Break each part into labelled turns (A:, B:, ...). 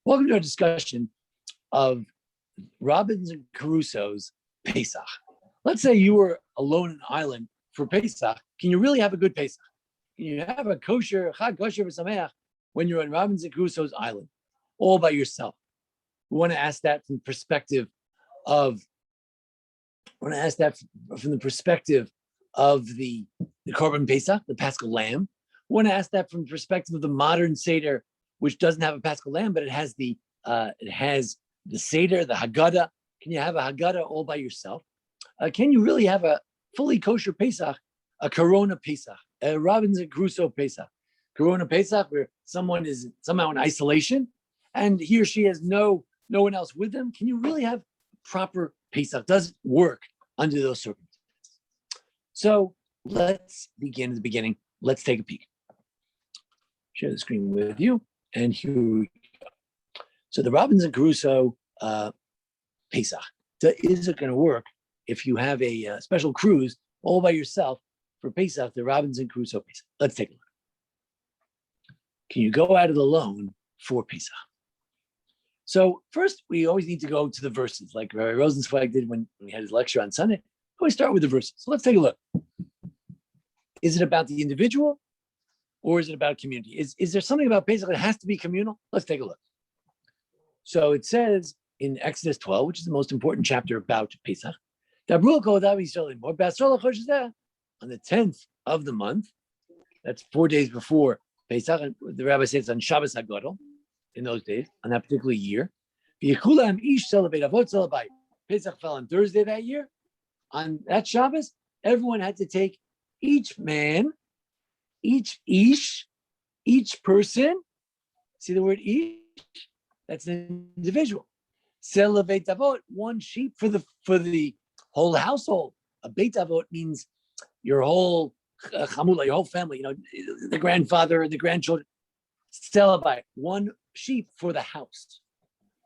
A: Welcome to our discussion of Robinson Crusoe's Pesach. Let's say you were alone in an island for Pesach. Can you really have a good Pesach? Can you have a kosher, chag kosher v'sameach when you're on Robinson Crusoe's island, all by yourself? We want to ask that from the perspective of, the Korban Pesach, the Paschal Lamb. We want to ask that from the perspective of the modern Seder, which doesn't have a Paschal Lamb, but it has the Seder, the Haggadah. Can you have a Haggadah all by yourself? Can you really have a fully kosher Pesach, a Corona Pesach, a Robinson Crusoe Pesach? Corona Pesach, where someone is somehow in isolation and he or she has no one else with them. Can you really have proper Pesach? Does it work under those circumstances? So let's begin at the beginning. Let's take a peek. Share the screen with you. And here we go. So the Robinson Crusoe Pesach. Is it going to work if you have a special cruise all by yourself for Pesach, the Robinson Crusoe Pesach? Let's take a look. Can you go at it alone for Pesach? So first, we always need to go to the verses, like Rabbi Rosenzweig did when he had his lecture on Sunday. Always start with the verses. So let's take a look. Is it about the individual or is it about community? Is there something about Pesach that has to be communal? Let's take a look. So it says in Exodus 12, which is the most important chapter about Pesach, on the 10th of the month, that's 4 days before Pesach, and the rabbi says it's on Shabbos Hagadol, in those days, on that particular year. Pesach fell on Thursday that year. On that Shabbos, everyone had to take each man, each person, see the word each? That's an individual. Sell a beit avot, one sheep for the whole household. A beit avot means your whole chamula, your whole family, the grandfather and the grandchildren. Sell a one sheep for the house.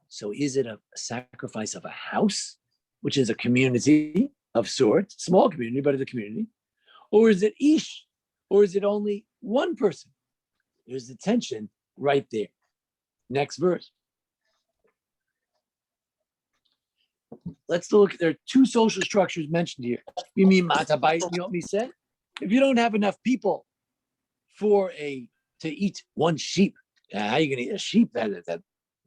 A: So is it a sacrifice of a house, which is a community of sorts, small community, but it's a community? Or is it ish? Or is it only one person? There's the tension right there. Next verse. Let's look. There are two social structures mentioned here. You mean matabayit? You know what we said? If you don't have enough people to eat one sheep, how are you going to eat a sheep?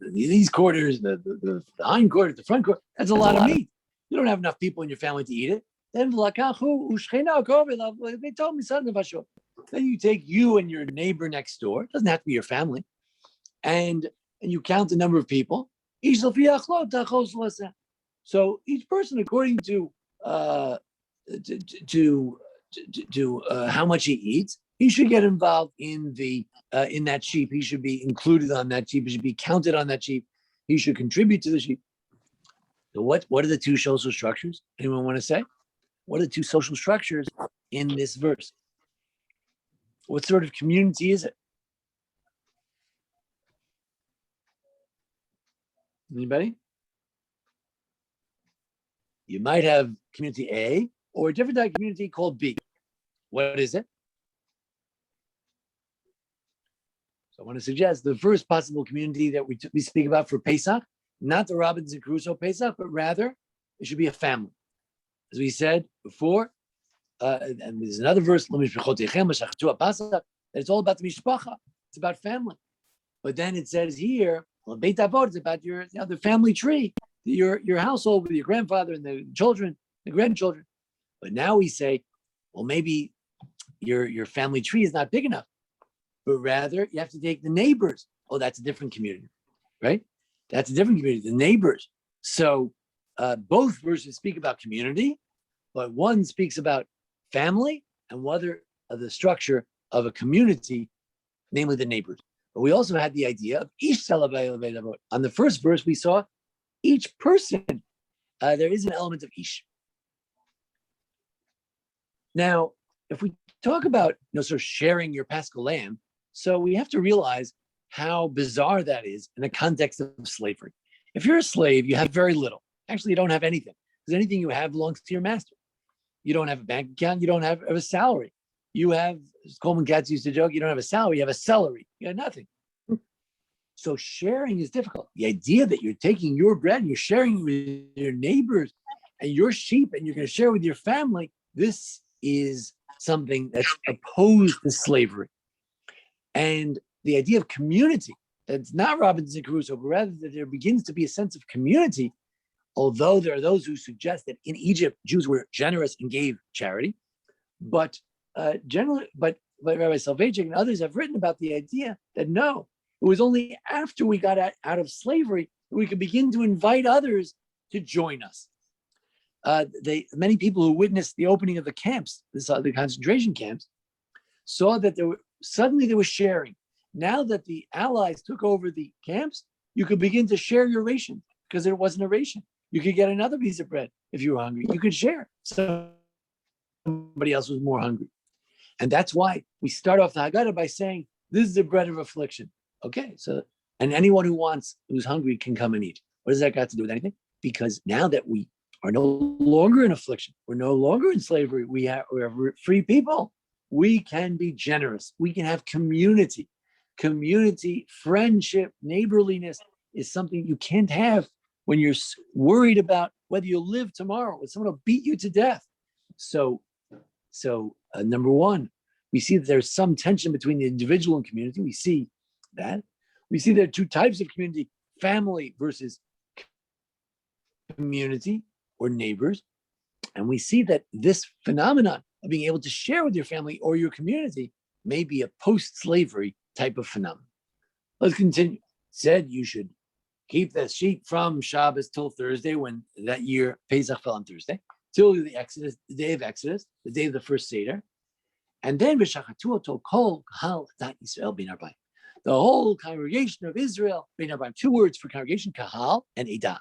A: These quarters, the hind quarter, the front quarter, that's a lot of meat. You don't have enough people in your family to eat it. Then they told me something. Then you take you and your neighbor next door. It doesn't have to be your family, and you count the number of people. So each person, according to how much he eats, he should get involved in that sheep. He should be included on that sheep. He should be counted on that sheep. He should contribute to the sheep. So what are the two social structures? Anyone want to say? What are the two social structures in this verse? What sort of community is it? Anybody? You might have community A or a different type of community called B. What is it? So I want to suggest the first possible community that we speak about for Pesach, not the Robinson Crusoe Pesach, but rather it should be a family. As we said before, and there's another verse, that it's all about the mishpacha. It's about family. But then it says here, well, Beit Avot is about the family tree, your household with your grandfather and the children, the grandchildren. But now we say, well, maybe your family tree is not big enough, but rather you have to take the neighbors. Oh, that's a different community, right? That's a different community, the neighbors. So both verses speak about community, but one speaks about family and whether the structure of a community, namely the neighbors. But we also had the idea of ish salabay. On the first verse, we saw each person, there is an element of ish. Now, if we talk about sort of sharing your Paschal Lamb, so we have to realize how bizarre that is in the context of slavery. If you're a slave, you have very little. Actually, you don't have anything, because anything you have belongs to your master. You don't have a bank account. You don't have a salary. You have, as Coleman Katz used to joke, you don't have a salary. You have a celery. You have nothing. So sharing is difficult. The idea that you're taking your bread and you're sharing with your neighbors and your sheep and you're going to share with your family, this is something that's opposed to slavery. And the idea of community, that's not Robinson Crusoe, but rather that there begins to be a sense of community, although there are those who suggest that in Egypt, Jews were generous and gave charity. But generally, but Rabbi Soloveitchik and others have written about the idea that no, it was only after we got out of slavery that we could begin to invite others to join us. Many people who witnessed the opening of the camps, the concentration camps, saw that suddenly there was sharing. Now that the Allies took over the camps, you could begin to share your ration because there wasn't a ration. You could get another piece of bread if you were hungry. You could share. Somebody else was more hungry. And that's why we start off the Haggadah by saying, this is the bread of affliction. Okay, so, and anyone who's hungry can come and eat. What does that got to do with anything? Because now that we are no longer in affliction, we're no longer in slavery, we're free people, we can be generous. We can have community. Community, friendship, neighborliness is something you can't have when you're worried about whether you'll live tomorrow, or someone will beat you to death. So number one, we see that there's some tension between the individual and community. We see that. We see there are two types of community, family versus community or neighbors. And we see that this phenomenon of being able to share with your family or your community may be a post-slavery type of phenomenon. Let's continue. Said you should keep the sheep from Shabbos till Thursday, when that year Pesach fell on Thursday, till the Exodus, the day of Exodus, the day of the first Seder. And then the whole congregation of Israel, two words for congregation, kahal and edah.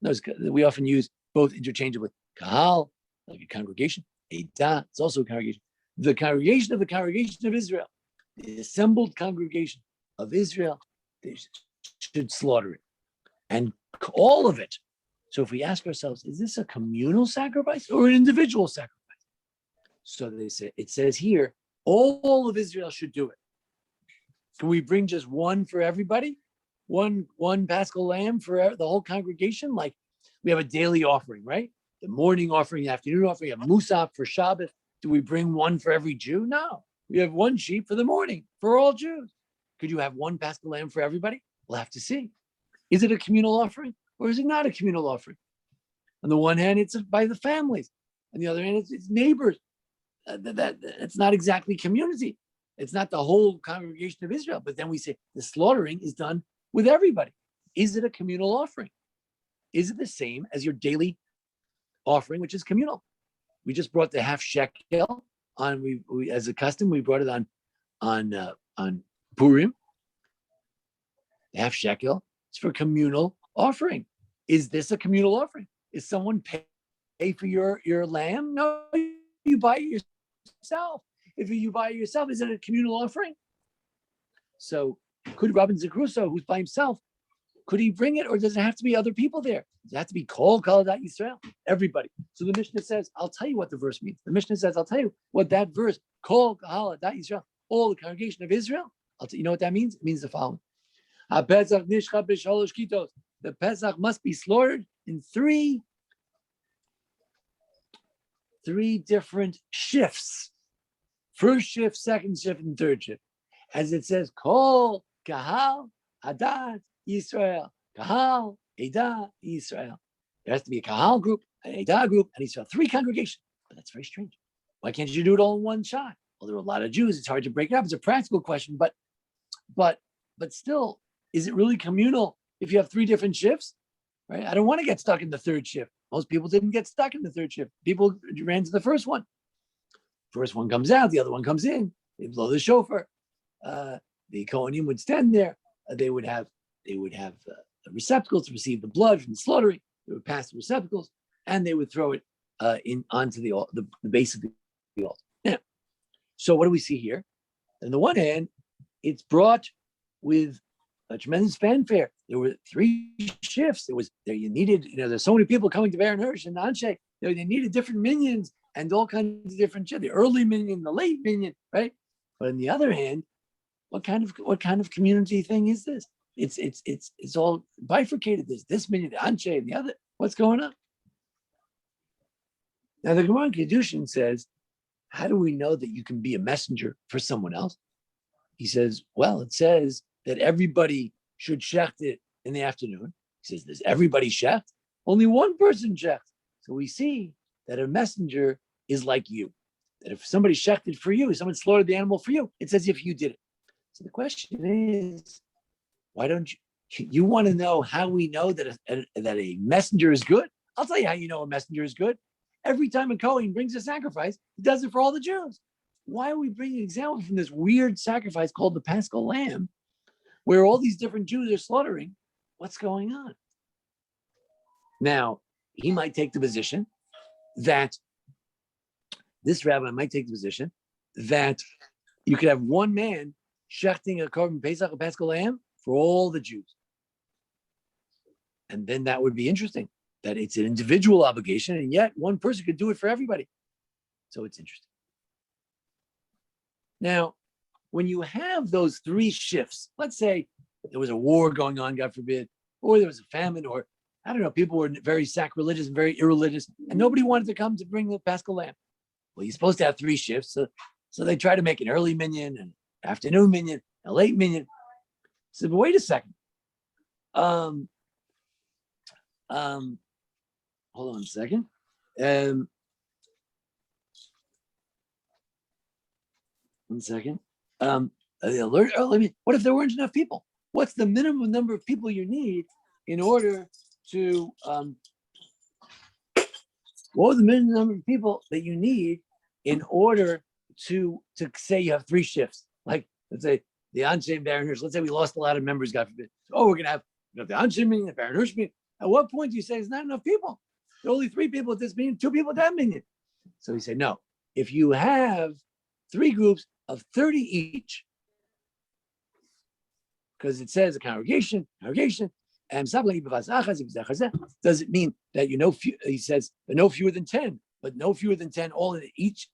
A: Notice we often use both interchangeably. Kahal, like a congregation, edah, it's also a congregation. The congregation of Israel, the assembled congregation of Israel, they should slaughter it. And all of it. So if we ask ourselves, is this a communal sacrifice or an individual sacrifice? So they say, it says here, all of Israel should do it. Can we bring just one for everybody? One Paschal lamb for the whole congregation? Like we have a daily offering, right? The morning offering, the afternoon offering, a musaf for Shabbat. Do we bring one for every Jew? No. We have one sheep for the morning for all Jews. Could you have one Paschal lamb for everybody? We'll have to see. Is it a communal offering or is it not a communal offering? On the one hand, it's by the families. On the other hand, it's neighbors. It's not exactly community. It's not the whole congregation of Israel. But then we say the slaughtering is done with everybody. Is it a communal offering? Is it the same as your daily offering, which is communal? We just brought the half shekel on. We as a custom, we brought it on Purim. The half shekel is for communal offering. Is this a communal offering? Is someone pay for your lamb? No, you buy it yourself. If you buy it yourself, is it a communal offering? So could Robinson Crusoe, who's by himself, could he bring it, or does it have to be other people there? Does it have to be kol kaladat Yisrael? Everybody. So the Mishnah says, I'll tell you what the verse means. The Mishnah says, I'll tell you what that verse, kol kaladat Yisrael, all the congregation of Israel. You know what that means? It means the following. The Pesach must be slaughtered in three different shifts. First shift, second shift, and third shift. As it says, Kol, Kahal, Adat, Yisrael. Kahal, Edah, Yisrael. There has to be a Kahal group, an Edah group, and Yisrael. Three congregations. But that's very strange. Why can't you do it all in one shot? Well, there are a lot of Jews. It's hard to break it up. It's a practical question, but still, is it really communal if you have three different shifts? Right? I don't want to get stuck in the third shift. Most people didn't get stuck in the third shift. People ran to the first one. First one comes out, the other one comes in. They blow the shofar. The Kohanim would stand there. They would have receptacles to receive the blood from the slaughtering. They would pass the receptacles, and they would throw it onto the base of the altar. Now, so what do we see here? On the one hand, it's brought with a tremendous fanfare. There were three shifts. There's so many people coming to Baron Hirsch and Anshei. They needed different minions and all kinds of different shit. The early minion, the late minion, right? But on the other hand, what kind of community thing is this? It's all bifurcated. There's this minyan, the Anshei, and the other. What's going on? Now the Gemara in Kedushin says, how do we know that you can be a messenger for someone else? He says, well, it says that everybody should shecht it in the afternoon. He says, does everybody shecht? Only one person shecht. So we see that a messenger is like you. That if somebody shechted for you, someone slaughtered the animal for you, it's as if you did it. So the question is, why don't you want to know how we know that a messenger is good? I'll tell you how you know a messenger is good. Every time a Kohen brings a sacrifice, he does it for all the Jews. Why are we bringing an example from this weird sacrifice called the Paschal Lamb, where all these different Jews are slaughtering? What's going on? Now, he might take the position that this rabbi might take the position that you could have one man shechting a korban Pesach, a Paschal Lamb, for all the Jews. And then that would be interesting, that it's an individual obligation, and yet one person could do it for everybody. So it's interesting. Now, when you have those three shifts, let's say there was a war going on, God forbid, or there was a famine, or I don't know, people were very sacrilegious and very irreligious, and nobody wanted to come to bring the Paschal Lamb. Well, you're supposed to have three shifts, so they try to make an early minyan, an afternoon minyan, a late minyan. So, but wait a second. Hold on a second. One second. What if there weren't enough people? What's the minimum number of people you need in order to? What was the minimum number of people that you need in order to say you have three shifts? Like, let's say the Anshei and Baron Hirsch. Let's say we lost a lot of members, God forbid. Oh, we're gonna have the Anshei meeting, the Baron Hirsch meeting. At what point do you say there's not enough people? There are only three people at this meeting, two people at that meeting. So he said, no. If you have three groups of 30 each, because it says a congregation, and does it mean that he says no fewer than 10, but no fewer than 10 all in each,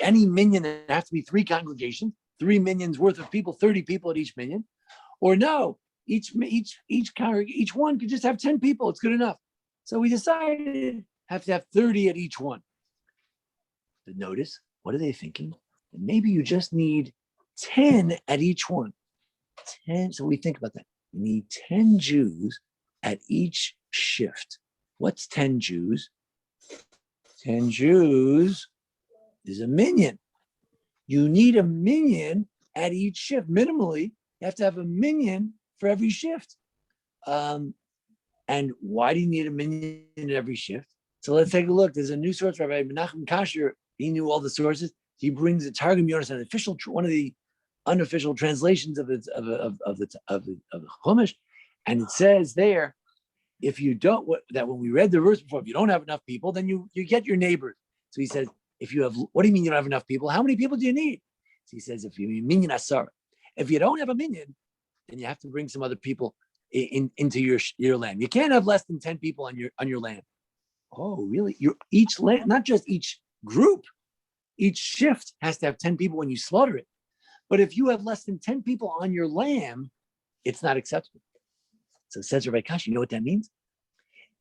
A: any minyan, there have to be three congregations, 3 minyans worth of people, 30 people at each minyan, or no, each one could just have 10 people, it's good enough. So we decided have to have 30 at each one. But notice, what are they thinking? Maybe you just need 10 at each one. 10. So we think about that. You need 10 Jews at each shift. What's 10 Jews? 10 Jews is a minyan. You need a minyan at each shift. Minimally, you have to have a minyan for every shift. And why do you need a minyan at every shift? So let's take a look. There's a new source, Rabbi Menachem Kasher. He knew all the sources. He brings the Targum Yonas, an official, one of the unofficial translations of the Chumash, and it says there, if you don't, that when we read the verse before, if you don't have enough people, then you get your neighbors. So he says, if you have, what do you mean you don't have enough people? How many people do you need? So he says, if you minyan asara, if you don't have a minyan, then you have to bring some other people into your land. You can't have less than 10 people on your land. Oh, really? Each land, not just each group, each shift has to have 10 people when you slaughter it. But if you have less than 10 people on your lamb, it's not acceptable. So it says Rabbi Kash, you know what that means?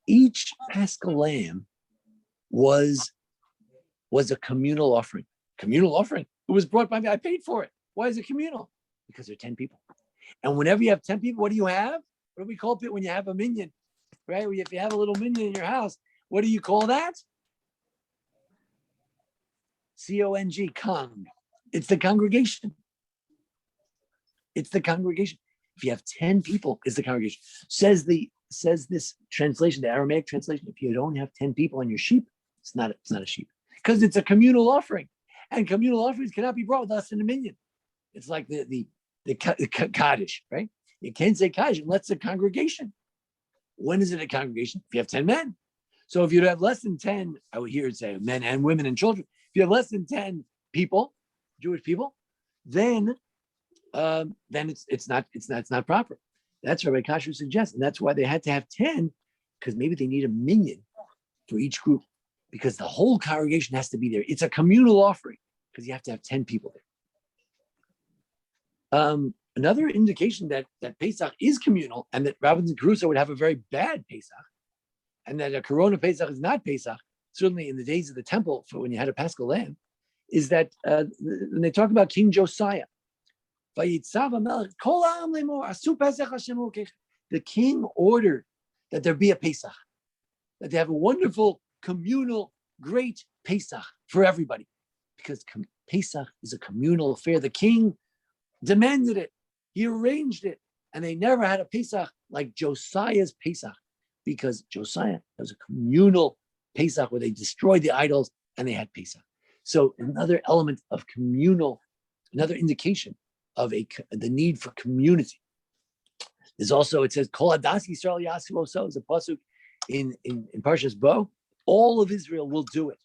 A: Each Paschal lamb was a communal offering. Communal offering. It was brought by me. I paid for it. Why is it communal? Because there are 10 people. And whenever you have 10 people, what do you have? What do we call it when you have a minyan? Right? If you have a little minyan in your house, what do you call that? C-O-N-G, cong. It's the congregation. It's the congregation. If you have 10 people, it's the congregation. Says this translation, the Aramaic translation, if you don't have 10 people on your sheep, it's not a sheep. Because it's a communal offering. And communal offerings cannot be brought with less than a minyan. It's like the Kaddish, right? You can't say Kaddish unless it's a congregation. When is it a congregation? If you have 10 men. So if you have less than 10, I would hear it say men and women and children. If you have less than 10 people, Jewish people, then it's not proper. That's what Rabbi Kasher suggests, and that's why they had to have 10, because maybe they need a minyan for each group, because the whole congregation has to be there. It's a communal offering because you have to have 10 people there. Another indication that Pesach is communal and that Robinson Crusoe would have a very bad Pesach, and that a Corona Pesach is not Pesach, certainly in the days of the temple for when you had a Paschal lamb, is that when they talk about King Josiah, the king ordered that there be a Pesach, that they have a wonderful, communal, great Pesach for everybody, because Pesach is a communal affair. The king demanded it. He arranged it. And they never had a Pesach like Josiah's Pesach, because Josiah was a communal Pesach where they destroyed the idols and they had Pesach. So another element of communal, another indication of the need for community. There's also, it says, Kol Hadas Yisrael Yasu Oso, is a pasuk in Parshas Bo. All of Israel will do it.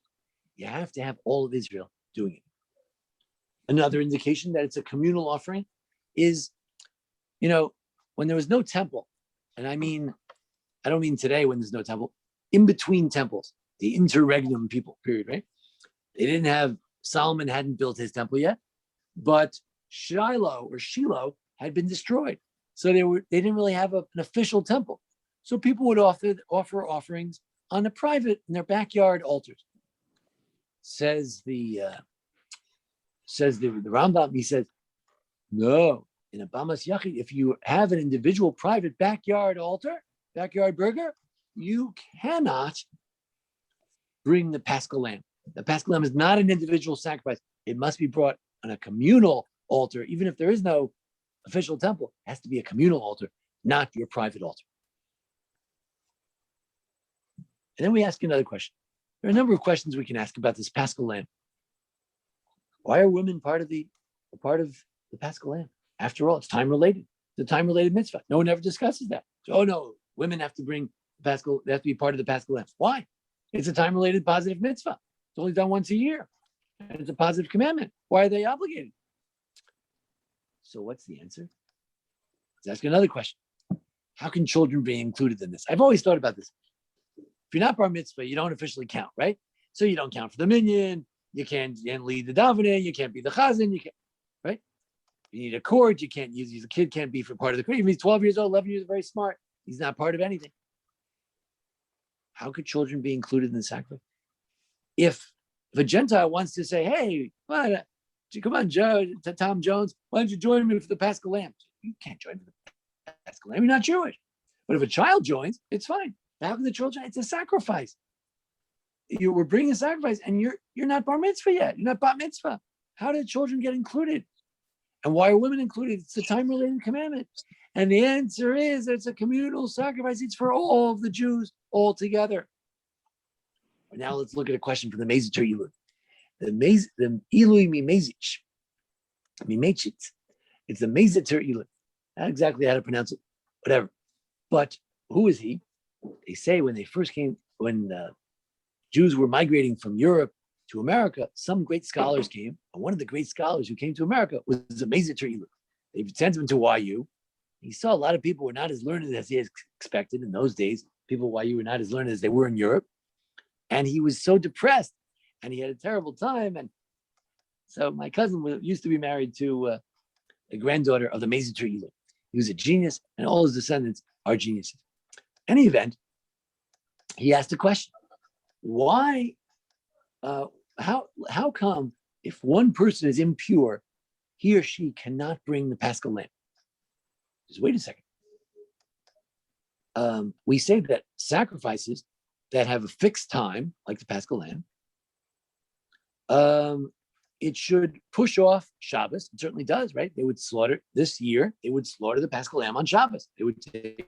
A: You have to have all of Israel doing it. Another indication that it's a communal offering is, when there was no temple, and I don't mean today when there's no temple, in between temples, the interregnum people, period, right? Solomon hadn't built his temple yet, but Shiloh had been destroyed. So they didn't really have an official temple. So people would offer offerings on in their backyard altars. Says the Rambam, he says, no, in a Bamas Yachid, if you have an individual private backyard altar, backyard burger, you cannot bring the Paschal lamb. The Paschal lamb is not an individual sacrifice. It must be brought on a communal altar, even if there is no official temple. It has to be a communal altar, not your private altar. And then we ask another question. There are a number of questions we can ask about this Paschal lamb. Why are women part of the Paschal lamb? After all, it's time related. It's a time related mitzvah. No one ever discusses that. So, no, women have to bring Paschal. They have to be part of the Paschal lamb. Why? It's a time related positive mitzvah. It's only done once a year, and it's a positive commandment. Why are they obligated? So, what's the answer? Let's ask another question. How can children be included in this? I've always thought about this. If you're not bar mitzvah, you don't officially count, right? So you don't count for the minyan. You can't lead the davening. You can't be the chazan. You can't, right? You need a court. You can't use the kid can't be for part of the court. Even if he's 12 years old, 11 years, very smart. He's not part of anything. How could children be included in the sacrifice? If a Gentile wants to say, hey, come on, Joe, Tom Jones, why don't you join me for the Paschal lamb? You can't join for the Paschal lamb. You're not Jewish. But if a child joins, it's fine. How can the children? It's a sacrifice. We're bringing a sacrifice, and you're not bar mitzvah yet. You're not bat mitzvah. How did children get included? And why are women included? It's a time-related commandment. And the answer is it's a communal sacrifice. It's for all of the Jews all together. Now let's look at a question from the Mezitur Ilui. The Ilui Mimechit. It's the Mezitur Ilui. Not exactly how to pronounce it, whatever. But who is he? They say when Jews were migrating from Europe to America, some great scholars came, and one of the great scholars who came to America was the Mezitur Ilui. They sent him to YU. He saw a lot of people were not as learned as he expected in those days. People at YU were not as learned as they were in Europe. And he was so depressed, and he had a terrible time. And so my cousin used to be married to the granddaughter of the Mezitur Ilui. He was a genius, and all his descendants are geniuses. In any event, he asked a question. Why, how come if one person is impure, he or she cannot bring the Paschal lamb? Just wait a second. We say that sacrifices that have a fixed time, like the Paschal lamb, it should push off Shabbos. It certainly does, right? They would slaughter this year. They would slaughter the Paschal lamb on Shabbos. They would take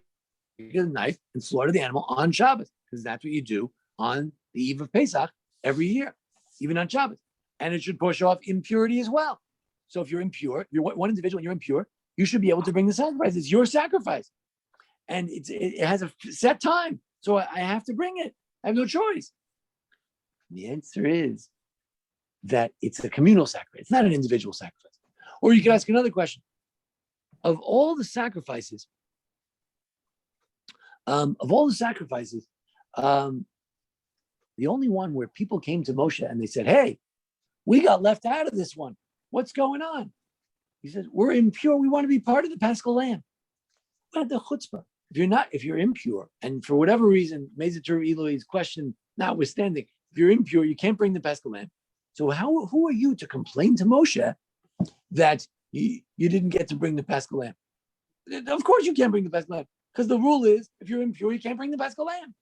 A: a knife and slaughter the animal on Shabbos, because that's what you do on the eve of Pesach every year, even on Shabbos. And it should push off impurity as well. So if you're impure, you're one individual and you're impure, you should be able to bring the sacrifice. It's your sacrifice. And it has a set time. So I have to bring it. I have no choice. The answer is that it's a communal sacrifice. It's not an individual sacrifice. Or you could ask another question. Of all the sacrifices, the only one where people came to Moshe and they said, hey, we got left out of this one. What's going on? He says, we're impure. We want to be part of the Paschal Lamb. What the chutzpah? If you're impure, and for whatever reason, Mezitur Elohi's question notwithstanding, if you're impure, you can't bring the Paschal Lamb. So who are you to complain to Moshe that you didn't get to bring the Paschal Lamb? Of course you can't bring the Paschal Lamb, because the rule is, if you're impure, you can't bring the Paschal Lamb.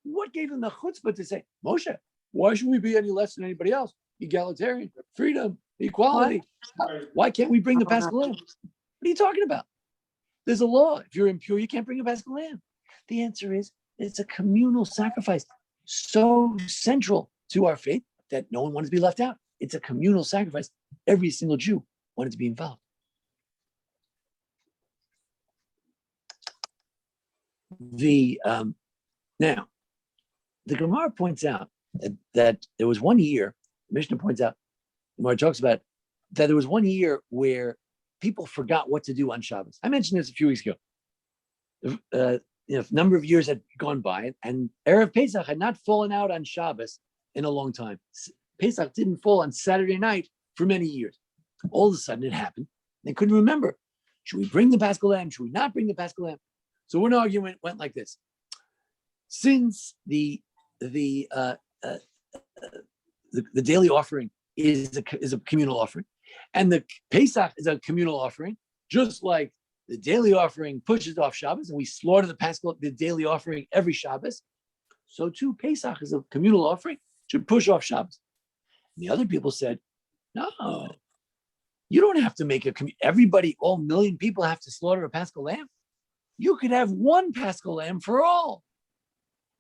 A: What gave him the chutzpah to say, Moshe, why should we be any less than anybody else? Egalitarian, freedom, equality. Why can't we bring the Paschal Lamb? What are you talking about? There's a law. If you're impure, you can't bring a Paschal Lamb. The answer is, it's a communal sacrifice, so central to our faith that no one wanted to be left out. It's a communal sacrifice. Every single Jew wanted to be involved. Now, the Gemara points out that there was one year, Mishnah points out, the Gemara talks about that there was one year where people forgot what to do on Shabbos. I mentioned this a few weeks ago. A number of years had gone by, and Erev Pesach had not fallen out on Shabbos in a long time. Pesach didn't fall on Saturday night for many years. All of a sudden it happened. They couldn't remember. Should we bring the Paschal Lamb? Should we not bring the Paschal Lamb? So one argument went like this. Since the daily offering is a communal offering, and the Pesach is a communal offering, just like the daily offering pushes off Shabbos, and we slaughter the daily offering every Shabbos, so too Pesach is a communal offering, should push off Shabbos. And the other people said, no, you don't have to make everybody, all million people have to slaughter a Paschal Lamb. You could have one Paschal Lamb for all.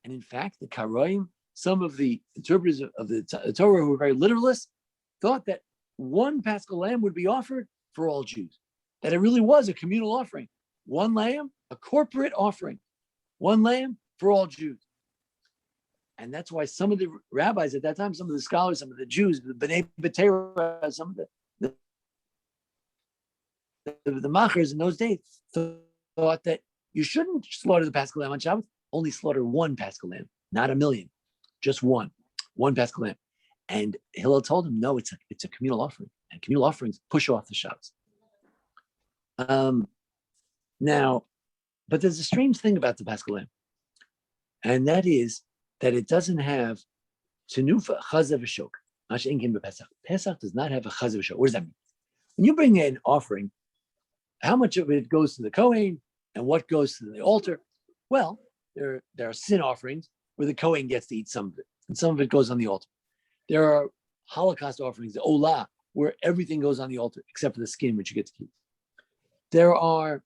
A: And in fact, the Karaim, some of the interpreters of the Torah who were very literalists, thought that one Paschal Lamb would be offered for all Jews, that it really was a communal offering. One lamb, a corporate offering. One lamb for all Jews. And that's why some of the rabbis at that time, some of the scholars, some of the Jews, the B'nai B'Terah, some of the machers in those days thought that you shouldn't slaughter the Paschal Lamb on Shabbos, only slaughter one Paschal Lamb, not a million, just one Paschal Lamb. And Hillel told him, no, it's a communal offering, and communal offerings push off the Shabbos. Now, but there's a strange thing about the Paschal Lamb, and that is that it doesn't have tenufa chazav v'shok. Pesach does not have a chazav v'shok. What does that mean? When you bring an offering, how much of it goes to the Kohen and what goes to the altar? Well, there are sin offerings where the Kohen gets to eat some of it, and some of it goes on the altar. There are Holocaust offerings, the Olah, where everything goes on the altar except for the skin, which you get to keep. There are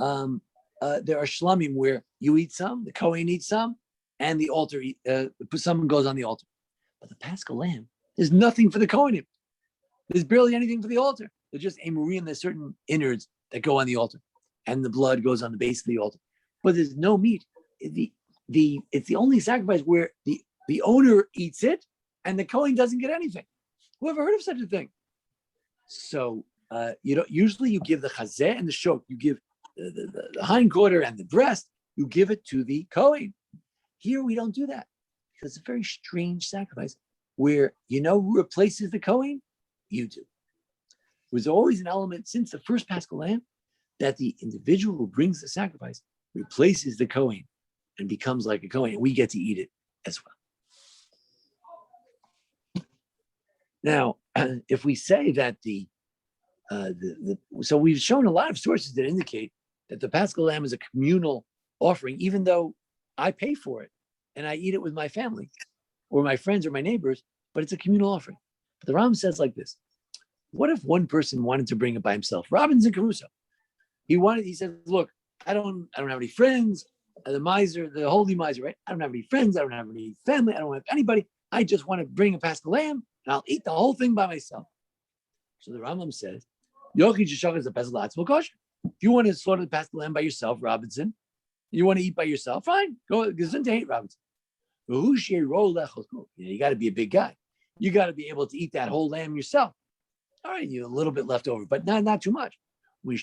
A: shlamim where you eat some, the Kohen eats some, and the altar, some goes on the altar. But the Paschal Lamb, there's nothing for the Kohenim. There's barely anything for the altar. There's just emurim, there's certain innards that go on the altar, and the blood goes on the base of the altar. But there's no meat. It's the only sacrifice where the owner eats it, and the Kohen doesn't get anything. Who ever heard of such a thing? So usually you give the chazeh and the shok. You give the hindquarter and the breast. You give it to the Kohen. Here we don't do that because it's a very strange sacrifice where who replaces the Kohen? You do. There was always an element since the first Paschal Lamb that the individual who brings the sacrifice replaces the Kohen and becomes like a Kohen, and we get to eat it as well. Now, if we say that so we've shown a lot of sources that indicate that the Paschal Lamb is a communal offering, even though I pay for it and I eat it with my family or my friends or my neighbors, but it's a communal offering. But the Rambam says like this: what if one person wanted to bring it by himself? Robinson Crusoe. He said, look, I don't have any friends. The miser, the holy miser, right? I don't have any friends. I don't have any family. I don't have anybody. I just want to bring a Paschal Lamb, and I'll eat the whole thing by myself. So the Rambam says, if you want to slaughter the Paschal Lamb by yourself, Robinson, you want to eat by yourself, fine. Go, gesund to hate, Robinson. You got to be a big guy. You got to be able to eat that whole lamb yourself. All right, you have a little bit left over, but not too much. However,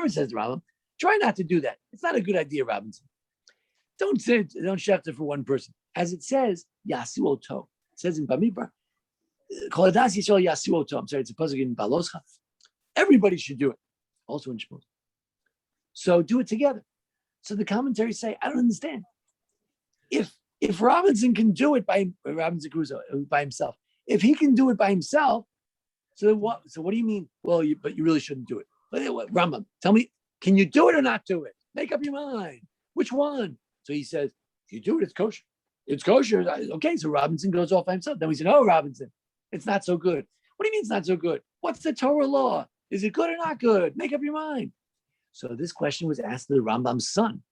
A: says the Rambam, try not to do that. It's not a good idea, Robinson. Don't sheft it for one person. As it says, Yasu Oto. It says in Bamidbar, I'm sorry, it's a pasuk in Baloscha. Everybody should do it. Also in Shmos. So do it together. So the commentaries say, I don't understand. If Robinson can do it by Robinson Crusoe by himself, if he can do it by himself, so what? So what do you mean? Well, but you really shouldn't do it. But Rambam, tell me, can you do it or not do it? Make up your mind. Which one? So he says, if you do it, it's kosher. It's kosher. Okay, so Robinson goes off by himself. Then we said, oh, Robinson, it's not so good. What do you mean it's not so good? What's the Torah law? Is it good or not good? Make up your mind. So this question was asked to the Rambam's son.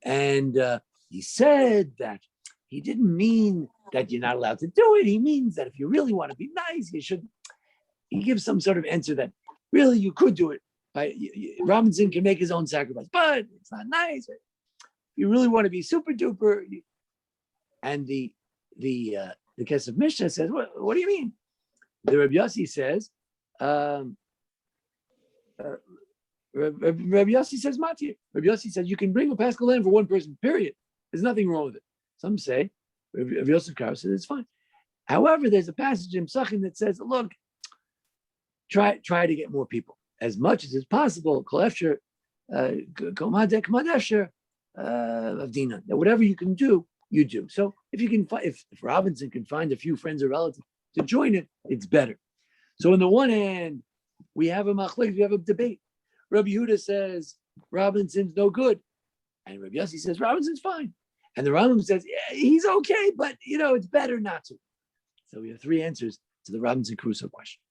A: And he said that he didn't mean that you're not allowed to do it. He means that if you really want to be nice, you should. He gives some sort of answer that really you could do it. Robinson can make his own sacrifice, but it's not nice. If you really want to be super duper. And the Kesef Mishnah says, what do you mean? The Rabbi Yossi says, Rabbi Yossi says, Matir. Rabbi Yossi says you can bring a Paschal lamb for one person, period. There's nothing wrong with it. Some say, Rabbi Yosef Karo says it's fine. However, there's a passage in Pesachim that says, look, try to get more people. As much as is possible, whatever you can do, you do. So if Robinson can find a few friends or relatives to join it, it's better. So on the one hand, we have a machlek, we have a debate. Rabbi Yehuda says Robinson's no good, and Rabbi Yossi says Robinson's fine, and the Rambam says he's okay, but it's better not to. So we have three answers to the Robinson Crusoe question.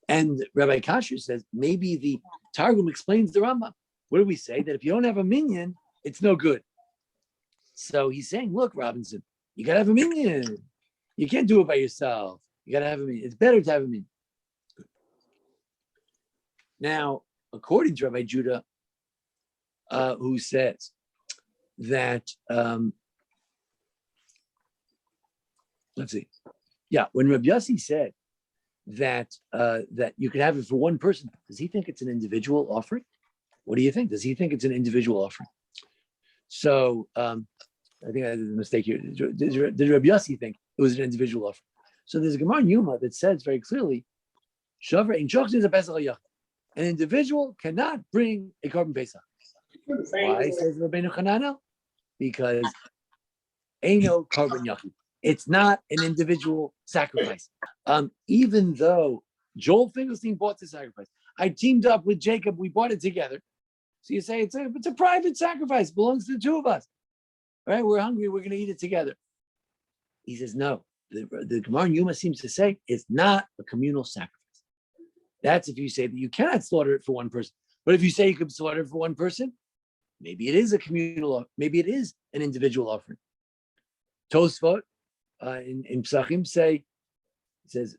A: And Rabbi Kasher says maybe the Targum explains the Rambam. What do we say? That if you don't have a minyan, it's no good. So he's saying, look, Robinson, you got to have a minyan. You can't do it by yourself. You got to have a minyan. It's better to have a minyan. Now, according to Rabbi Judah, who says that, let's see. Yeah, when Rabbi Yossi said that you can have it for one person, does he think it's an individual offering? What do you think? Does he think it's an individual offering? So I think I did a mistake here. Did Rabbi Yossi think it was an individual offering? So there's a Gemara in Yuma that says very clearly, an individual cannot bring a korban Pesach. Why, says Rabbeinu Hananel? Because Eino korban yachid. It's not an individual sacrifice. Even though Joel Finkelstein bought the sacrifice, I teamed up with Jacob, we bought it together. So you say it's a private sacrifice, belongs to the two of us. All right, we're hungry, we're going to eat it together. He says, no. The Gemara in Yuma seems to say it's not a communal sacrifice. That's if you say that you cannot slaughter it for one person. But if you say you could slaughter it for one person, maybe it is a communal, maybe it is an individual offering. Tosfot in Pesachim says,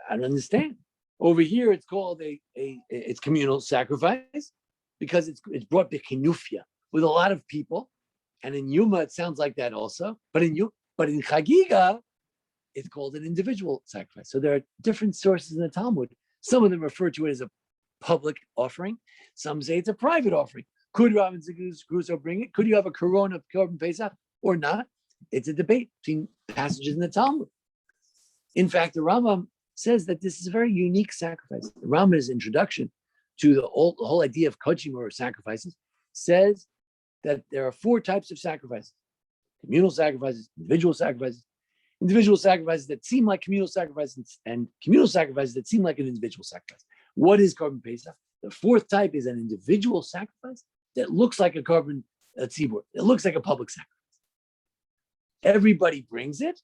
A: I don't understand. Over here, it's called it's communal sacrifice because it's brought b'kinufia with a lot of people, and in Yuma it sounds like that also. But in Chagiga, it's called an individual sacrifice. So there are different sources in the Talmud. Some of them refer to it as a public offering. Some say it's a private offering. Could Robinson Crusoe bring it? Could you have a corona of korban Pesach or not? It's a debate between passages in the Talmud. In fact, the Rambam says that this is a very unique sacrifice. The Rambam's introduction to the whole idea of kochim or sacrifices says that there are four types of sacrifices: communal sacrifices, individual sacrifices that seem like communal sacrifices, and communal sacrifices that seem like an individual sacrifice. What is korban Pesach? The fourth type is an individual sacrifice that looks like a korban tzibur. It looks like a public sacrifice. Everybody brings it,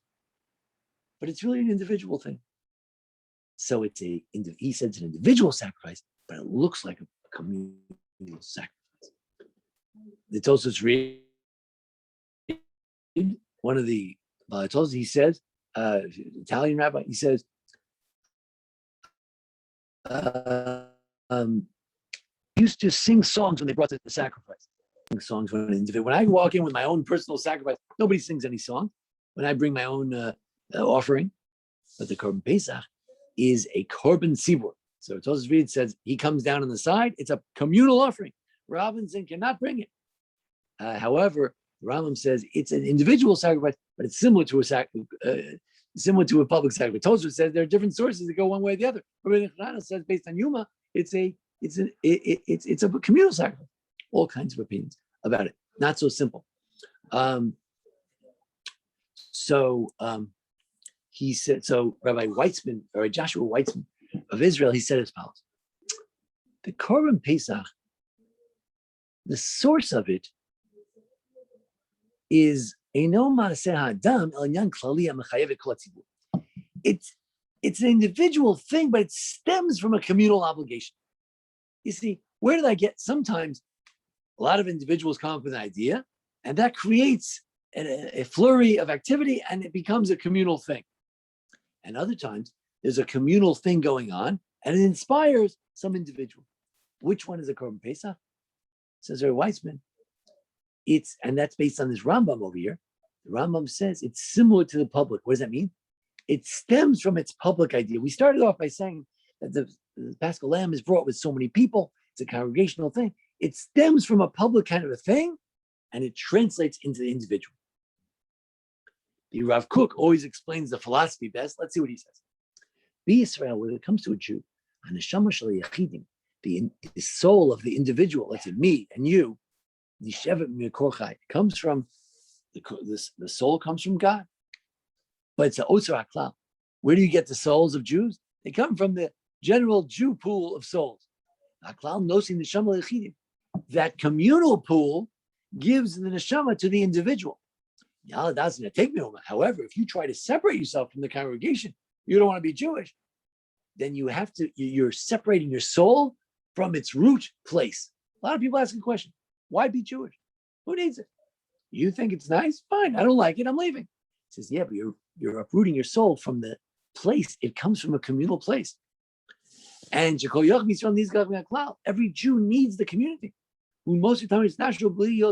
A: but it's really an individual thing. So he said it's an individual sacrifice, but it looks like a communal sacrifice. The Tosfos read one of the Tosfos. He says, Italian rabbi. He says, used to sing songs when they brought the sacrifice. Sing songs when I walk in with my own personal sacrifice, nobody sings any song. When I bring my own offering, but the korban Pesach is a korban tzibur. So Tosfos Reed says he comes down on the side. It's a communal offering. Robinson cannot bring it. However, Rambam says it's an individual sacrifice, but it's similar to a public sacrifice. Tosfos says there are different sources that go one way or the other. Rabbeinu Manoach says based on Yuma, it's a communal sacrifice. All kinds of opinions about it. Not so simple. He said, so Rabbi Weitzman, or Joshua Weitzman of Israel, he said as follows: the Korban Pesach, the source of it is it's an individual thing, but it stems from a communal obligation. You see, where did I get? Sometimes a lot of individuals come up with an idea, and that creates a flurry of activity, and it becomes a communal thing. And other times, there's a communal thing going on, and it inspires some individual. Which one is a Korban Pesach? Says Rabbi Weitzman. And that's based on this Rambam over here. The Rambam says it's similar to the public. What does that mean? It stems from its public idea. We started off by saying that the Paschal Lamb is brought with so many people. It's a congregational thing. It stems from a public kind of a thing, and it translates into the individual. The Rav Kook always explains the philosophy best. Let's see what he says. Be Israel, when it comes to a Jew, the soul of the individual, let's say me and you, comes from the soul comes from God. But it's a Otzar HaKlal. Where do you get the souls of Jews? They come from the general Jew pool of souls. That communal pool gives the neshama to the individual. However, if you try to separate yourself from the congregation, you don't want to be Jewish, then you're separating your soul from its root place. A lot of people ask the question, why be Jewish? Who needs it? You think it's nice? Fine, I don't like it, I'm leaving. He says, yeah, but you're uprooting your soul from the place. It comes from a communal place. And every Jew needs the community. Most of the time it's natural. We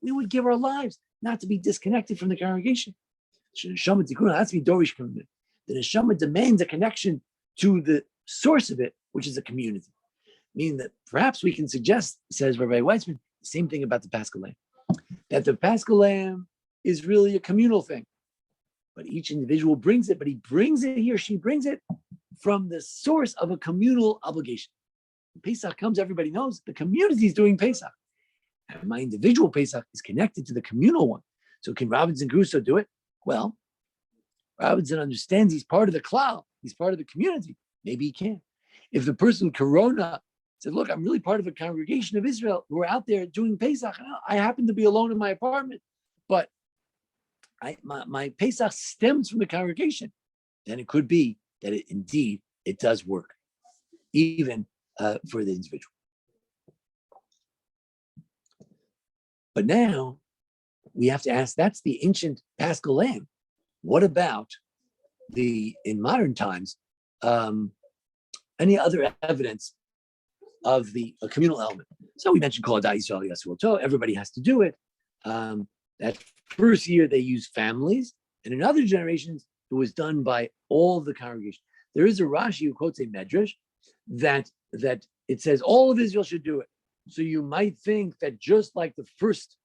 A: would give our lives not to be disconnected from the congregation. The neshama demands a connection to the source of it, which is a community. Meaning that perhaps we can suggest, says Rabbi Weitzman, the same thing about the Paschal Lamb, that the Paschal Lamb is really a communal thing. But each individual brings it, but he or she brings it from the source of a communal obligation. When Pesach comes, everybody knows the community is doing Pesach. And my individual Pesach is connected to the communal one. So can Robinson Crusoe do it? Well, Robinson understands he's part of the cloud. He's part of the community. Maybe he can. If the person with Corona said, look, I'm really part of a congregation of Israel who are out there doing Pesach. I happen to be alone in my apartment, but my Pesach stems from the congregation. Then it could be that it does work, even for the individual. But now we have to ask, that's the ancient Paschal Lamb. What about in modern times, any other evidence of the communal element? So we mentioned Kol Hadat Yisrael Yasur Tov. Everybody has to do it. That first year they used families, and in other generations it was done by all the congregation. There is a Rashi who quotes a medrash that it says all of Israel should do it. So you might think that just like the first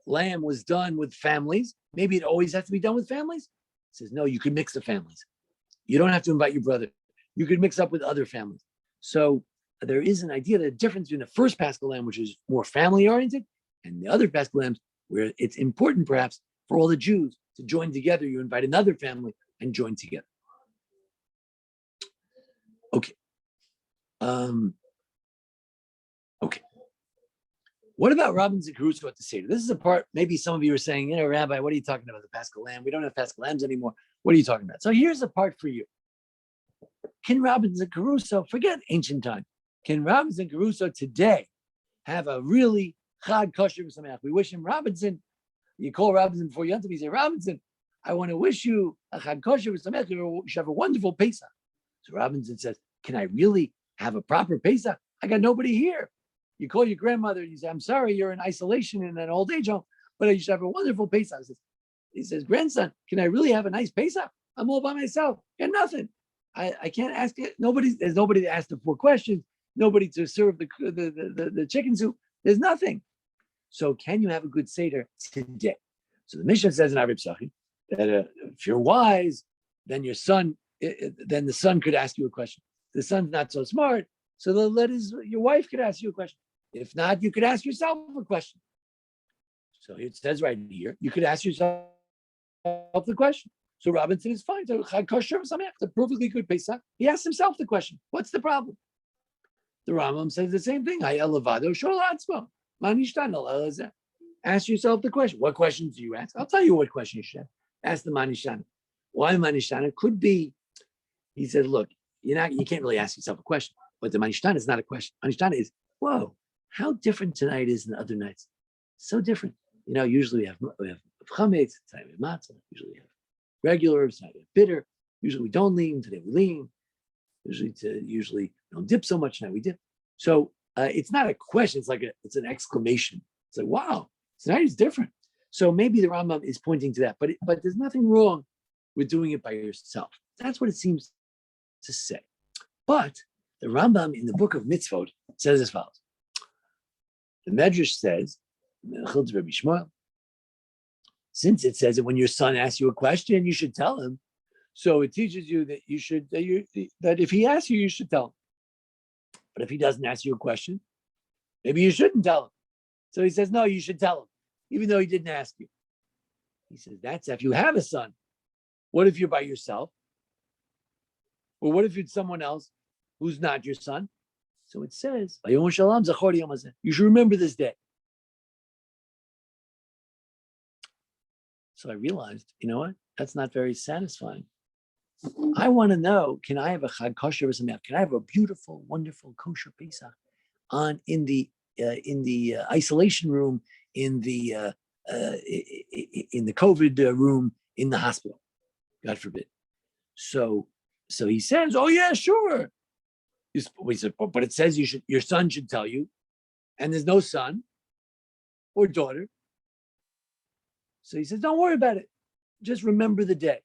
A: lamb was done with families, maybe it always has to be done with families. It says no, you could mix the families. You don't have to invite your brother. You could mix up with other families. So there is an idea that the difference between the first Paschal Lamb, which is more family oriented, and the other Paschal Lambs, where it's important perhaps for all the Jews to join together. You invite another family and join together. Okay. Okay. What about Robinson Crusoe at the Seder? This is a part, maybe some of you are saying, Rabbi, what are you talking about, the Paschal Lamb? We don't have Paschal Lambs anymore. What are you talking about? So here's a part for you. Can Robinson Crusoe, forget ancient time, can Robinson Crusoe today have a really Chag Kosher V'Sameach? We wish him Robinson. You call Robinson before you enter, you say, Robinson, I want to wish you a Chag Kosher V'Sameach. You should have a wonderful Pesach. So Robinson says, can I really have a proper Pesach? I got nobody here. You call your grandmother and you say, I'm sorry, you're in isolation in an old age home, but you should have a wonderful Pesach. He says, grandson, can I really have a nice Pesach? I'm all by myself. Got nothing. I can't ask it. There's nobody to ask the 4 questions. Nobody to serve the chicken soup. There's nothing. So can you have a good Seder today? So the Mishnah says in Mishnah Pesachim that if you're wise, then your son, then the son could ask you a question. The son's not so smart, so your wife could ask you a question. If not, you could ask yourself a question. So it says right here, you could ask yourself the question. So Robinson is fine. So it's a perfectly good Pesach. He asked himself the question. What's the problem? The Rambam says the same thing. Ask yourself the question. What questions do you ask? I'll tell you what question you should ask the Manishtana. Why Manishtana? Could be, he says, look, you can't really ask yourself a question. But the Manishtana is not a question. Manishtana is, whoa, how different tonight is than other nights. So different. Usually we have chametz, tonight we have matzah, usually we have regular herbs, tonight we have bitter. Usually we don't lean, today we lean. Usually we don't dip so much, now we dip. So it's not a question, it's an exclamation. It's like, wow, tonight is different. So maybe the Rambam is pointing to that, but there's nothing wrong with doing it by yourself. That's what it seems to say. But the Rambam in the book of mitzvot says as follows. The Medrash says, Mechilta Rabbi Shmuel, since it says that when your son asks you a question, you should tell him. So it teaches you that that if he asks you, you should tell him. But if he doesn't ask you a question, maybe you shouldn't tell him. So he says, no, you should tell him, even though he didn't ask you. He says, that's if you have a son. What if you're by yourself? Or what if it's someone else who's not your son? So it says, you should remember this day. So I realized, you know what? That's not very satisfying. I want to know, can I have a chag kosher or something? Can I have a beautiful, wonderful kosher Pesach in the isolation room, in the COVID room, in the hospital? God forbid. So he says, oh yeah, sure. We said, but it says your son should tell you, and there's no son or daughter. So he says, don't worry about it. Just remember the day.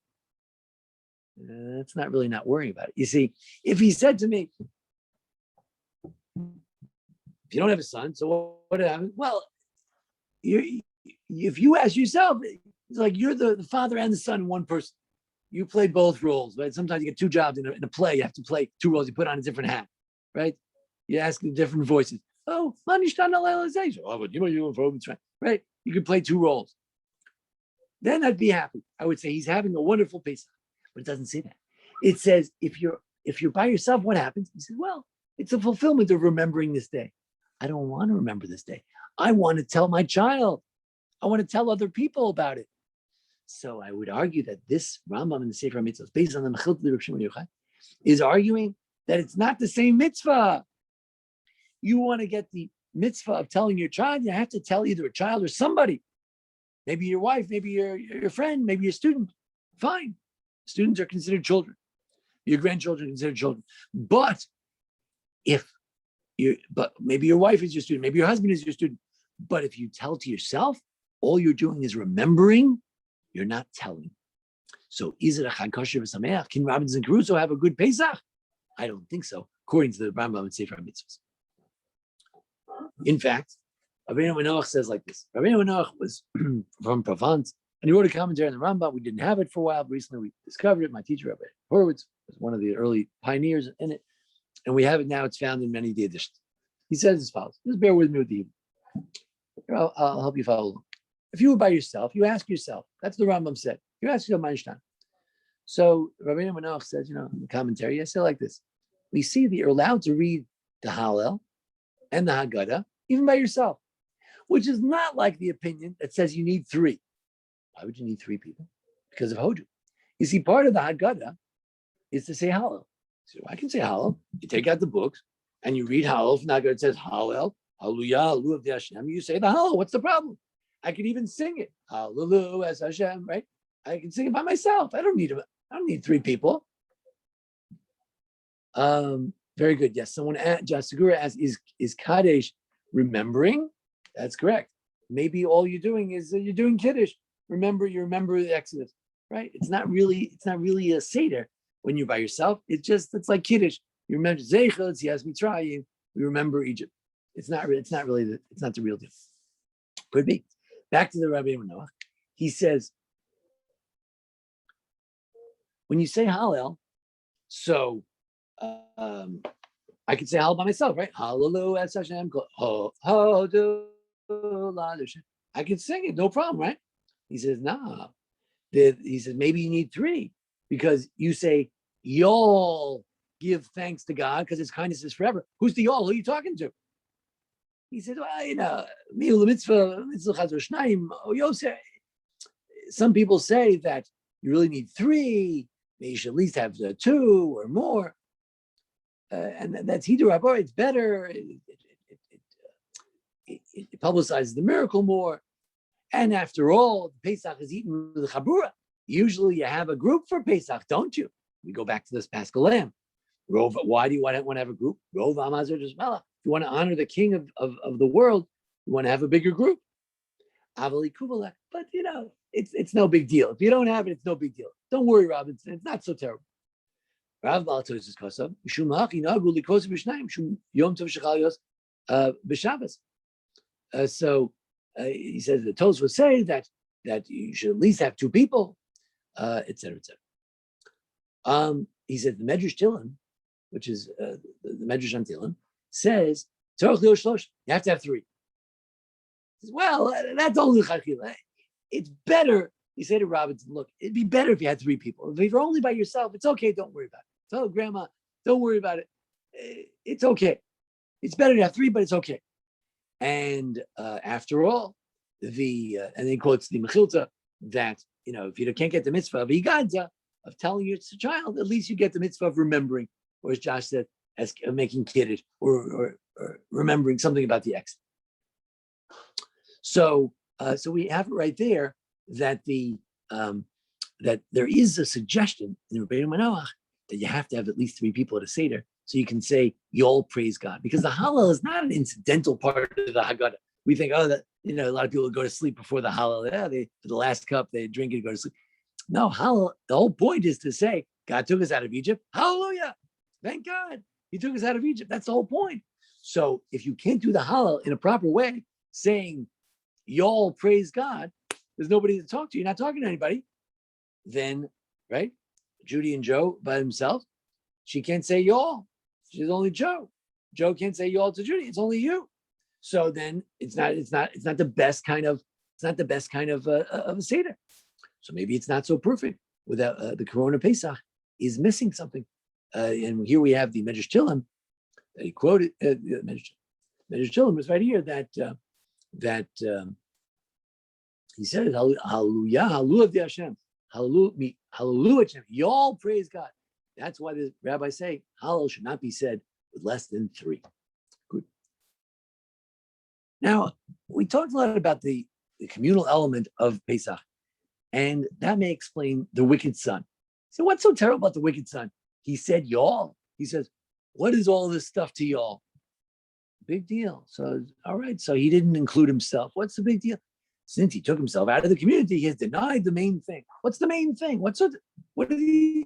A: That's not really not worrying about it. You see, if he said to me, if you don't have a son, so what happened? Well, if you ask yourself, it's like you're the father and the son in one person. You play both roles, right? Sometimes you get two jobs in a play. You have to play two roles. You put on a different hat, right? You ask in different voices. Oh, right? You can play two roles. Then I'd be happy. I would say he's having a wonderful Pesach, but it doesn't say that. It says if you're by yourself, what happens? He says, well, it's a fulfillment of remembering this day. I don't want to remember this day. I want to tell my child. I want to tell other people about it. So I would argue that this Rambam in the Sefer Mitzvot, based on the Mechilta Rabbi Shimon Yochai, is arguing that it's not the same mitzvah. You want to get the mitzvah of telling your child, you have to tell either a child or somebody. Maybe your wife, maybe your friend, maybe your student. Fine. Students are considered children. Your grandchildren are considered children. But maybe your wife is your student, maybe your husband is your student. But if you tell to yourself, all you're doing is remembering, you're not telling. So is it a chag kosher v'sameach? Can Robinson Crusoe have a good Pesach? I don't think so, according to the Rambam and Sefer Mitzvahs. In fact, Rabbeinu Manoach says like this. Rabbeinu Manoach was from Provence, and he wrote a commentary on the Rambam. We didn't have it for a while, but recently we discovered it. My teacher, Rabbi Horowitz, was one of the early pioneers in it, and we have it now. It's found in many editions. He says as follows. Just bear with me with the Hebrew. I'll help you follow along. If you were by yourself, you ask yourself. That's the Rambam said. You ask yourself, Einstein. So Rabbeinu Manoach says, in the commentary, I say like this. We see that you're allowed to read the Hallel and the Haggadah, even by yourself, which is not like the opinion that says you need three. Why would you need three people? Because of Hodu. You see, part of the Haggadah is to say Hallel. So I can say Hallel. You take out the books and you read Hallel from the Haggadah. It says Hallel, Hallelujah, Hallelujah, Hashem. You say the Hallel. What's the problem? I can even sing it. Hallelujah, as Hashem, right? I can sing it by myself. I don't need three people. Very good. Yes, someone Jasagura asks, is Kadesh remembering? That's correct. Maybe all you're doing is you're doing Kiddush. You remember the Exodus, right? It's not really a Seder when you're by yourself. It's like Kiddush. You remember Zeichel, Yes Mitzrayim. We remember Egypt. It's not the real deal. Could be. Back to the Rabbeinu Manoach. he says, when you say Hallel, so I could say Hallel by myself, right? Hallelujah, I can sing it, no problem, right? He says, nah. He says, maybe you need three, because you say, y'all give thanks to God because his kindness is forever. Who's the y'all? Who are you talking to? He said, well, some people say that you really need three. You should at least have two or more. And that's Hidur Rabbi. It's better. It publicizes the miracle more. And after all, Pesach is eaten with a chabura. Usually you have a group for Pesach, don't you? We go back to this Paschal Lamb. Why do you want to have a group? Rov Amazur Jismela. If you want to honor the king of the world, you want to have a bigger group. Avali Kubalek. But it's no big deal. If you don't have it, it's no big deal. Don't worry, Robinson. It's not so terrible. Rav Balatois is Kosav. Mishum Haki Nagu Likosav B'Shnayim Shum Yom Tov Shechalios B'Shabbos. So he says the Tos will say that you should at least have two people, etc., etc. He said the Medrash Tilim, which is the Medrash on Tilim, says you have to have three. He says, well, that's only Chachila. It's better. You say to Robinson, look, it'd be better if you had three people. If you're only by yourself, it's okay. Don't worry about it. Tell grandma, don't worry about it. It's okay. It's better to have three, but it's okay. And after all, and then he quotes the Mechilta that, if you can't get the mitzvah of Igadza, of telling your child, at least you get the mitzvah of remembering, or as Josh said, as making kiddush, or remembering something about the ex. So we have it right there that that there is a suggestion in the Rabbeinu Manoach that you have to have at least three people at a Seder, so you can say, you all praise God. Because the Hallel is not an incidental part of the Haggadah. We think, a lot of people go to sleep before the Hallel. For the last cup, they drink it, go to sleep. No, Hallel, the whole point is to say, God took us out of Egypt. Hallelujah. Thank God. He took us out of Egypt. That's the whole point. So if you can't do the Hallel in a proper way, saying, y'all praise God, there's nobody to talk to. You're not talking to anybody. Then, right? Judy and Joe by themselves, she can't say y'all. She's only Joe. Joe can't say y'all to Judy. It's only you. So then it's not the best kind of a Seder. So maybe it's not so perfect. Without the Corona Pesach is missing something. And here we have the Medrash Tilim that he quoted. Medrash Tilim was right here that he said, Hallelujah, Hallelujah Hashem, Hallelujah, Hashem. Y'all praise God. That's why the rabbis say Hallel should not be said with less than three. Good. Now, we talked a lot about the communal element of Pesach, and that may explain the wicked son. So what's so terrible about the wicked son? He said y'all. He says, what is all this stuff to y'all? Big deal. So, all right. So he didn't include himself. What's the big deal? Since he took himself out of the community, he has denied the main thing. What's the main thing? What did he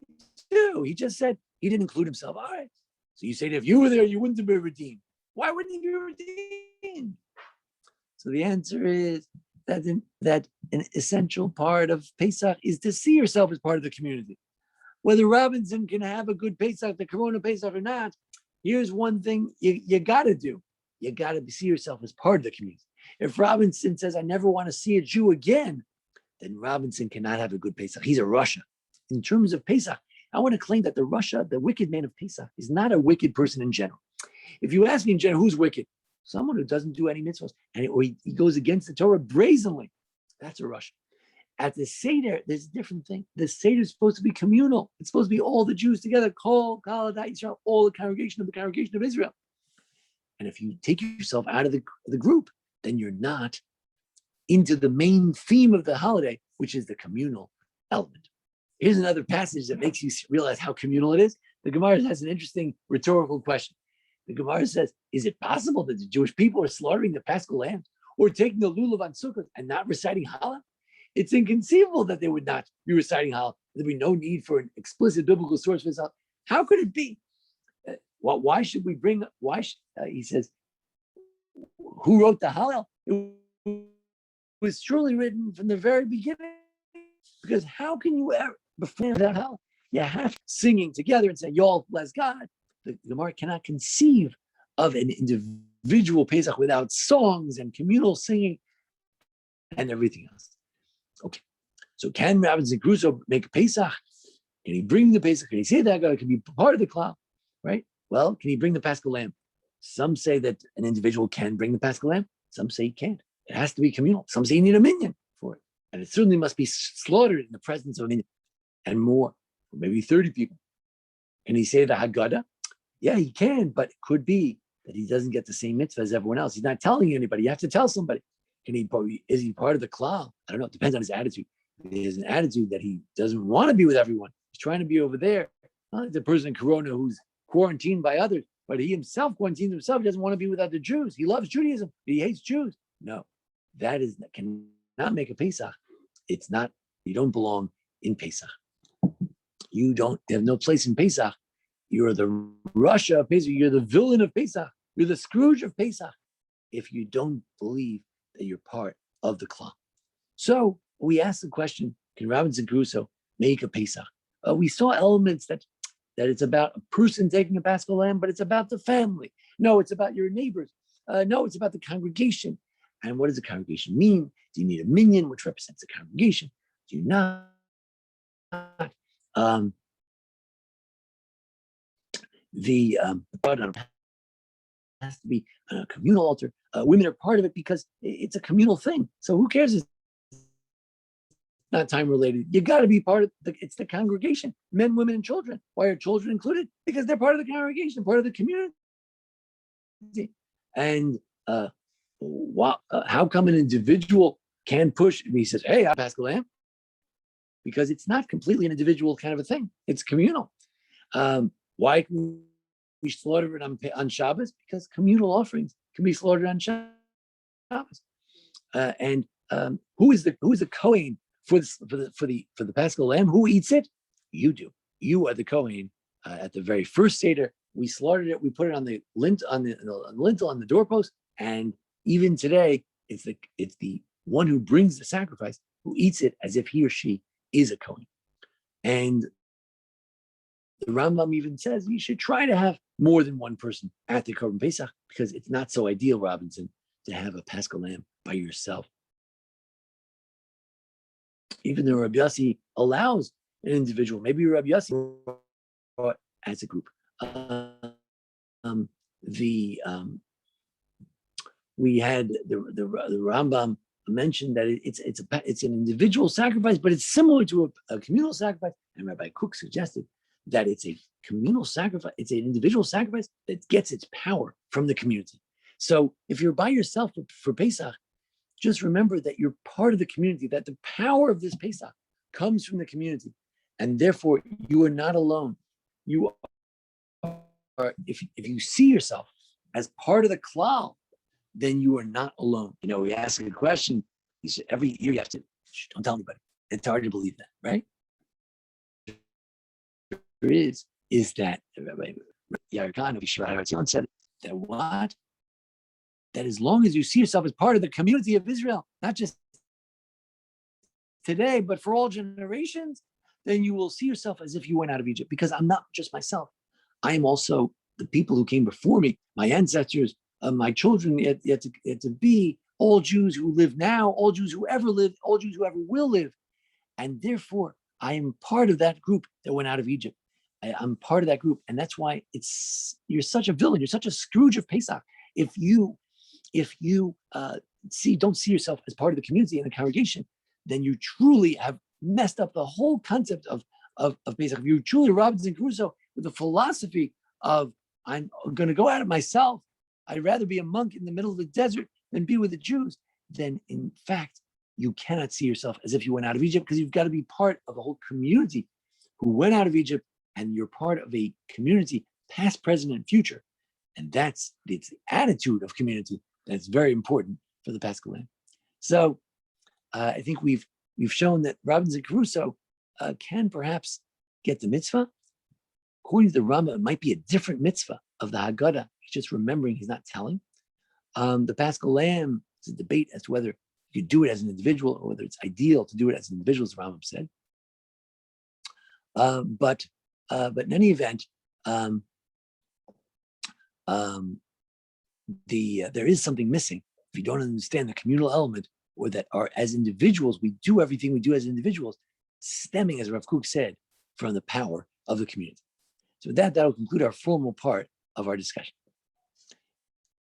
A: do? He just said he didn't include himself. All right. So you say that if you were there, you wouldn't have been redeemed. Why wouldn't he be redeemed? So the answer is that an essential part of Pesach is to see yourself as part of the community. Whether Robinson can have a good Pesach, the Corona Pesach or not, here's one thing you got to do. You got to see yourself as part of the community. If Robinson says, I never want to see a Jew again, then Robinson cannot have a good Pesach. He's a Rasha. In terms of Pesach, I want to claim that the wicked man of Pesach, is not a wicked person in general. If you ask me in general, who's wicked? Someone who doesn't do any mitzvahs, or he goes against the Torah brazenly. That's a Rasha. At the Seder, there's a different thing. The Seder is supposed to be communal. It's supposed to be all the Jews together, all the congregation of Israel. And if you take yourself out of the group, then you're not into the main theme of the holiday, which is the communal element. Here's another passage that makes you realize how communal it is. The Gemara has an interesting rhetorical question. The Gemara says, is it possible that the Jewish people are slaughtering the Paschal lamb or taking the lulav on Sukkot and not reciting Hallel? It's inconceivable that they would not be reciting Hallel. There'd be no need for an explicit biblical source for this. How could it be? Why should we bring? He says, who wrote the Hallel? It was surely written from the very beginning. Because how can you ever, before that, how you have singing together and say, y'all bless God. The Gemara cannot conceive of an individual Pesach without songs and communal singing and everything else. Okay, so can Rabbi Crusoe make a Pesach? Can he bring the Pesach? Can he say that God can be part of the cloud, right? Well, can he bring the Paschal lamb? Some say that an individual can bring the Paschal lamb. Some say he can't. It has to be communal. Some say you need a minyan for it. And it certainly must be slaughtered in the presence of a minyan and more, maybe 30 people. Can he say the Haggadah? Yeah, he can, but it could be that he doesn't get the same mitzvah as everyone else. He's not telling anybody. You have to tell somebody. Is he part of the klal? I don't know. It depends on his attitude. If he has an attitude that he doesn't want to be with everyone. He's trying to be over there. The person in Corona who's quarantined by others, but he himself quarantines himself. He doesn't want to be with other Jews. He loves Judaism. He hates Jews. No, that cannot make a Pesach. It's not. You don't belong in Pesach. You have no place in Pesach. You're the Russia of Pesach. You're the villain of Pesach. You're the Scrooge of Pesach. If you don't believe that you're part of the klal. So we asked the question, can Rabbi Crusoe make a Pesach? We saw elements that it's about a person taking a Paschal lamb, but it's about the family. No, it's about your neighbors. No, it's about the congregation. And what does the congregation mean? Do you need a minyan, which represents the congregation? Do you not? The has to be a communal altar. Women are part of it because it's a communal thing. So who cares? It's not time related. You got to be part of it's the congregation, men, women, and children. Why are children included? Because they're part of the congregation, part of the community. And how come an individual can push? And he says, "Hey, I'm Paschal lamb," because it's not completely an individual kind of a thing. It's communal. Why can we slaughter it on Shabbos? Because communal offerings can be slaughtered on Shabbos. And who is the Kohen for the Paschal lamb? Who eats it? You do. You are the Kohen. At the very first Seder, we slaughtered it. We put it on the lintel on the doorpost. And even today, it's the one who brings the sacrifice who eats it as if he or she is a Kohen. And the Rambam even says you should try to have more than one person at the Korban Pesach because it's not so ideal, Robinson, to have a Paschal lamb by yourself. Even though Rabbi Yossi allows an individual, maybe Rabbi Yossi as a group. We had the Rambam mentioned that it's an individual sacrifice, but it's similar to a communal sacrifice. And Rabbi Cook suggested that it's a communal sacrifice, it's an individual sacrifice that gets its power from the community. So if you're by yourself for Pesach, just remember that you're part of the community, that the power of this Pesach comes from the community. And therefore, you are not alone. You are, if you see yourself as part of the klal, then you are not alone. We ask a question. You said every year you have to, don't tell anybody. It's hard to believe that, right? There is that Rabbi Yarkan of Yeshivat HaRatzion said that what? That as long as you see yourself as part of the community of Israel, not just today, but for all generations, then you will see yourself as if you went out of Egypt. Because I'm not just myself. I am also the people who came before me, my ancestors, my children yet to be, all Jews who live now, all Jews who ever lived, all Jews who ever will live. And therefore, I am part of that group that went out of Egypt. I'm part of that group. And that's why you're such a villain. You're such a Scrooge of Pesach. If you don't see yourself as part of the community and the congregation, then you truly have messed up the whole concept of Pesach. If you truly Robinson Crusoe with the philosophy of, I'm going to go out of myself, I'd rather be a monk in the middle of the desert than be with the Jews, then in fact, you cannot see yourself as if you went out of Egypt, because you've got to be part of a whole community who went out of Egypt, and you're part of a community, past, present, and future. And it's the attitude of community that's very important for the Paschal lamb. So I think we've shown that Robinson Crusoe can perhaps get the mitzvah. According to the Rambam, it might be a different mitzvah of the Haggadah. He's just remembering, he's not telling. The Paschal lamb, it's a debate as to whether You could do it as an individual, or whether it's ideal to do it as an individual, as Rambam said. But in any event, there is something missing if you don't understand the communal element, or that as individuals, we do everything we do as individuals, stemming, as Rav Kook said, from the power of the community. So with that will conclude our formal part of our discussion.